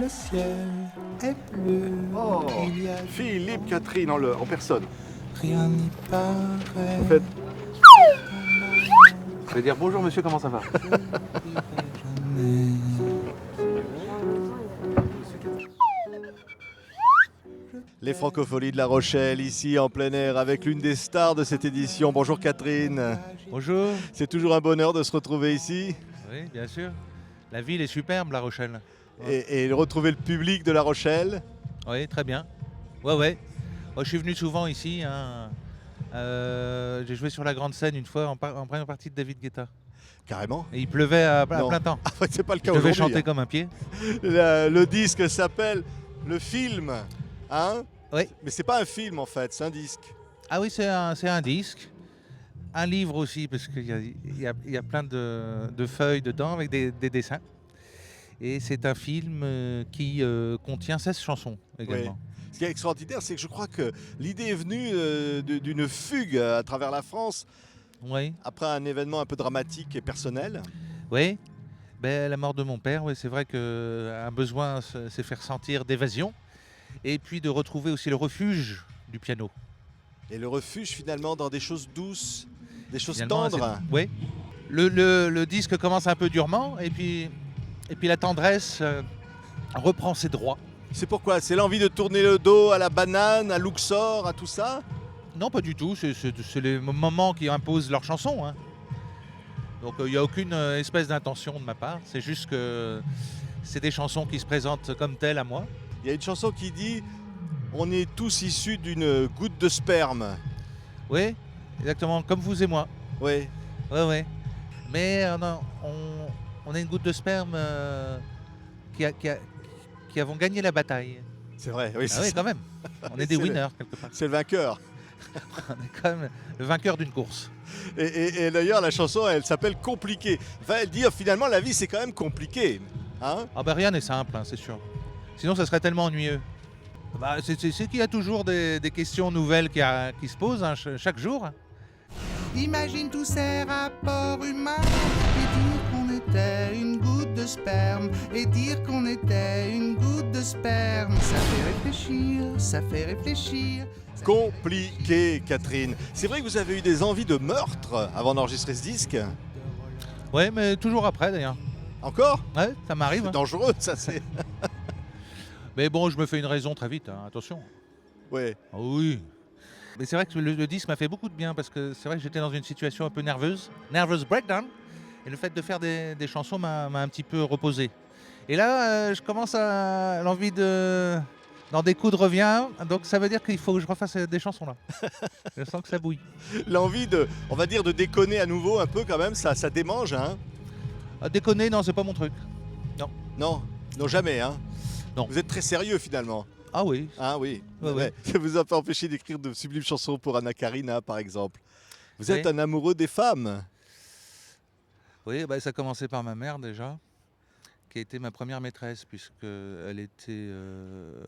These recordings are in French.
le ciel est bleu. Oh, Il y a Philippe Catherine en personne. rien n'y paraît. En fait, Je vais dire bonjour monsieur, comment ça va? Jamais. les Francopholies de La Rochelle, ici en plein air, avec l'une des stars de cette édition. Bonjour Catherine. Bonjour. C'est toujours un bonheur de se retrouver ici Oui, bien sûr. La ville est superbe, La Rochelle. et retrouver le public de La Rochelle. Oui, très bien. Ouais. Moi, je suis venu souvent ici. Hein. J'ai joué sur la grande scène une fois en première partie de David Guetta. Carrément. Et il pleuvait à Non. plein temps. Ah, ouais, c'est pas le Je cas devais aujourd'hui. chanter comme un pied. Le disque s'appelle Le Film. Hein? Oui. Mais c'est pas un film en fait, c'est un disque. Ah oui, c'est un disque. Un livre aussi, parce qu'il y a plein de feuilles dedans avec des dessins. Et c'est un film qui contient 16 chansons également. Ce qui est extraordinaire, c'est que je crois que l'idée est venue d'une fugue à travers la France Oui. après un événement un peu dramatique et personnel. Oui. Ben, la mort de mon père, oui, c'est vrai qu'un besoin s'est fait ressentir d'évasion. Et puis de retrouver aussi le refuge du piano. Et le refuge finalement dans des choses douces, des choses Finalement, tendres. Oui. Le disque commence un peu durement et puis la tendresse reprend ses droits. C'est pourquoi? C'est l'envie de tourner le dos à la banane, à Luxor, à tout ça? Non, pas du tout. C'est les moments qui imposent leurs chansons. Hein. Donc il n'y a aucune espèce d'intention de ma part. C'est juste que c'est des chansons qui se présentent comme telles à moi. Il y a une chanson qui dit « On est tous issus d'une goutte de sperme Oui, exactement, comme vous et moi. ». Oui. Oui. Mais on a une goutte de sperme qui avons gagné la bataille. C'est vrai, oui, Ah c'est oui, ça. quand même. On est des C'est le- winners quelque part. C'est le vainqueur. On est quand même le vainqueur d'une course. Et d'ailleurs, la chanson, elle s'appelle Compliqué. Enfin, elle dit finalement, la vie, c'est quand même compliqué. Hein? Ah ben rien n'est simple, hein, c'est sûr. Sinon, ça serait tellement ennuyeux. Bah, c'est qu'il y a toujours des questions nouvelles qui se posent hein, chaque jour. Imagine tous ces rapports humains et dire qu'on était une goutte de sperme et dire qu'on était une goutte de sperme. Ça fait réfléchir, ça fait réfléchir. Compliqué, Catherine. C'est vrai que vous avez eu des envies de meurtre avant d'enregistrer ce disque? Ouais, mais toujours après d'ailleurs. Encore? Ouais, ça m'arrive. C'est Hein. dangereux, ça, c'est... Mais bon, je me fais une raison très vite, hein, attention. Ouais. Ah oui. Mais c'est vrai que le disque m'a fait beaucoup de bien parce que c'est vrai que j'étais dans une situation un peu nerveuse, nervous breakdown, et le fait de faire des chansons m'a un petit peu reposé. Et là, je commence à l'envie d'en découdre revient, donc ça veut dire qu'il faut que je refasse des chansons là. Je sens que ça bouille. L'envie de, on va dire, de déconner à nouveau un peu quand même, ça démange, hein? Ah, déconner, non, c'est pas mon truc. Non, non jamais, hein? Non. Vous êtes très sérieux finalement. Ah oui. Ah oui. Ouais. Ça vous a pas empêché d'écrire de sublimes chansons pour Anna Karina, par exemple. Vous êtes Oui. un amoureux des femmes. Oui, bah, ça a commencé par ma mère déjà, qui a été ma première maîtresse puisqu'elle était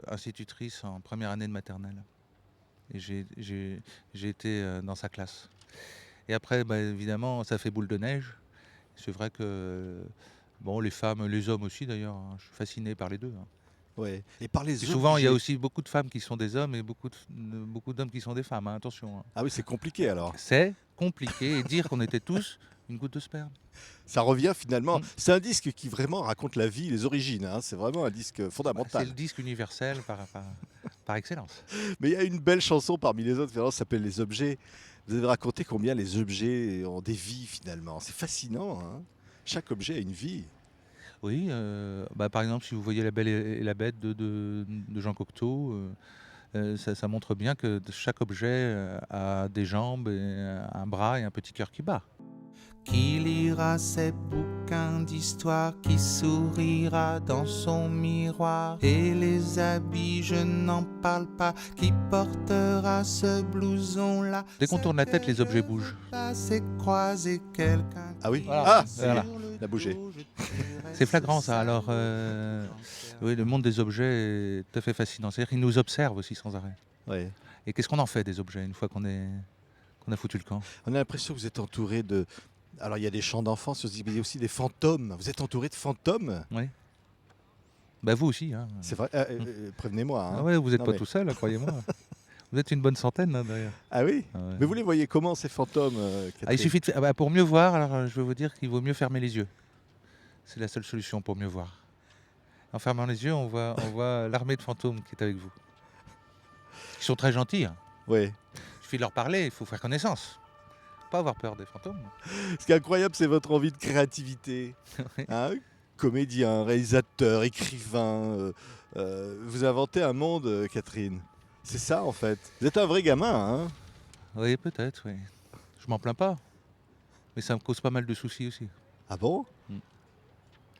institutrice en première année de maternelle. Et j'ai été dans sa classe. Et après, bah, évidemment, ça fait boule de neige. C'est vrai que, bon, les femmes, les hommes aussi d'ailleurs, hein, je suis fasciné par les deux. Hein. Ouais. Et par les Et souvent, il y a objets. aussi beaucoup de femmes qui sont des hommes et beaucoup d'hommes qui sont des femmes, hein, attention. Hein. Ah oui, c'est compliqué alors. C'est compliqué et dire qu'on était tous une goutte de sperme. Ça revient finalement. Mm. C'est un disque qui vraiment raconte la vie, les origines. Hein. C'est vraiment un disque Bah, fondamental. c'est le disque universel par excellence. Mais il y a une belle chanson parmi les autres, finalement, ça s'appelle Les Objets. Vous avez raconté combien les objets ont des vies finalement. C'est fascinant. Hein. Chaque objet a une vie. Oui, bah, par exemple, si vous voyez La Belle et la Bête de Jean Cocteau, ça montre bien que chaque objet a des jambes, et un bras et un petit cœur qui bat. Qui lira ces bouquins d'histoire, qui sourira dans son miroir. Et les habits, je n'en parle pas, qui portera ce blouson-là. Dès qu'on tourne la tête, les objets bougent. C'est croiser quelqu'un. Ah oui. Voilà. Ah, Voilà. il a bougé. C'est flagrant ça. Alors, oui, le monde des objets est tout à fait fascinant. C'est-à-dire qu'il nous observe aussi sans arrêt. Ouais. Et qu'est-ce qu'on en fait des objets une fois qu'on a foutu le camp? On a l'impression que vous êtes entouré de. Alors il y a des chants d'enfants, mais il y a aussi des fantômes. Vous êtes entouré de fantômes? Oui. Bah vous aussi. Hein. C'est vrai. Prévenez-moi. Hein. Ah ouais, vous n'êtes Non, pas mais- tout seul, hein, croyez-moi. Vous êtes une bonne centaine là, derrière. Ah oui. Ah ouais. Mais vous les voyez comment ces fantômes, Catherine? Ah, il suffit pour mieux voir, alors je vais vous dire qu'il vaut mieux fermer les yeux. C'est la seule solution pour mieux voir. En fermant les yeux, on voit l'armée de fantômes qui est avec vous. Ils sont très gentils. Hein. Oui. Il suffit de leur parler, il faut faire connaissance. Pas avoir peur des fantômes. Ce qui est incroyable, c'est votre envie de créativité. Oui. Hein, comédien, réalisateur, écrivain. Vous inventez un monde, Catherine. C'est ça en fait. Vous êtes un vrai gamin. Hein. Oui, peut-être, oui. Je m'en plains pas. Mais ça me cause pas mal de soucis aussi. Ah bon?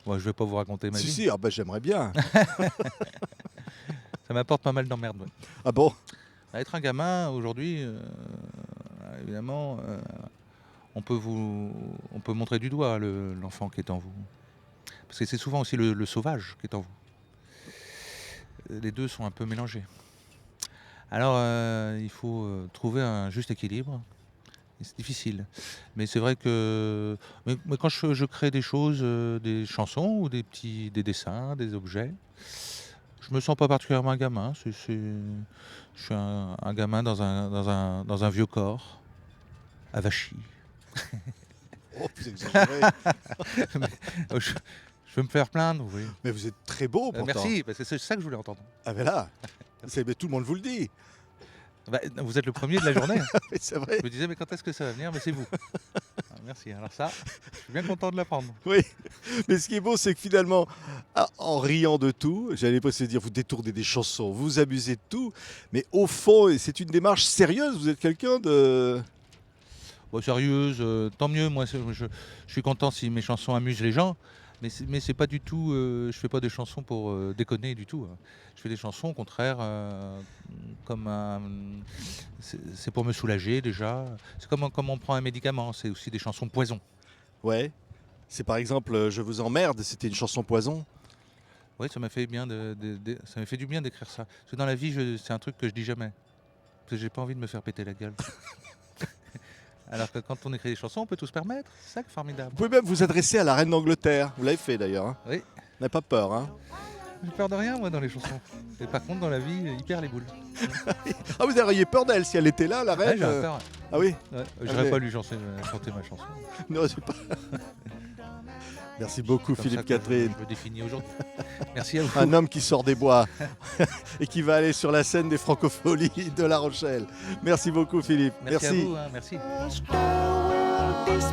Moi, je vais pas vous raconter ma Si, vie. si, ah bah, j'aimerais bien. Ça m'apporte pas mal d'emmerdes. Ouais. Ah bon? Être un gamin, aujourd'hui, évidemment, on peut montrer du doigt l'enfant qui est en vous. Parce que c'est souvent aussi le sauvage qui est en vous. Les deux sont un peu mélangés. Alors, il faut trouver un juste équilibre. Et c'est difficile. Mais c'est vrai que mais quand je crée des choses, des chansons ou des dessins, des objets, je me sens pas particulièrement un gamin. Je suis un gamin dans un vieux corps, avachi. Oh, vous exagérez. Je veux me faire plaindre, oui. Mais vous êtes très beau pourtant. Merci, parce que c'est ça que je voulais entendre. Ah ben là, mais tout le monde vous le dit. Bah, vous êtes le premier de la journée. Mais c'est vrai. Je me disais, mais quand est-ce que ça va venir? Mais c'est vous. Ah, merci. Alors ça, je suis bien content de l'apprendre. Oui. Mais ce qui est beau, c'est que finalement, en riant de tout, j'allais pas se dire vous détournez des chansons, vous abusez de tout, mais au fond, c'est une démarche sérieuse. Vous êtes quelqu'un de... Bon, sérieuse, tant mieux. Moi, je suis content si mes chansons amusent les gens. Mais c'est pas du tout. Je fais pas des chansons pour déconner du tout. Hein. Je fais des chansons, au contraire, comme c'est pour me soulager déjà. C'est comme on prend un médicament. C'est aussi des chansons poison. Ouais. C'est par exemple Je vous emmerde, c'était une chanson poison. Oui, ça m'a fait bien ça m'a fait du bien d'écrire ça. Parce que dans la vie, c'est un truc que je dis jamais. Parce que j'ai pas envie de me faire péter la gueule. Alors que quand on écrit des chansons, on peut tout se permettre. C'est ça qui est formidable. Vous pouvez même vous adresser à la reine d'Angleterre. Vous l'avez fait d'ailleurs. Hein. Oui. N'avez pas peur. Hein. J'ai peur de rien, moi, dans les chansons. Et par contre, dans la vie, il perd les boules. Ah, vous auriez peur d'elle si elle était là, la Ouais, reine? j'aurais peur. Ah oui. Ouais, mais- j'aurais pas lui chanter ma chanson. Non, c'est pas... Merci beaucoup, Comme ça Philippe que Catherine. Je me définis aujourd'hui. Merci à vous. Un homme qui sort des bois et qui va aller sur la scène des Francopholies de La Rochelle. Merci beaucoup, Philippe. Merci à vous. Hein, merci. This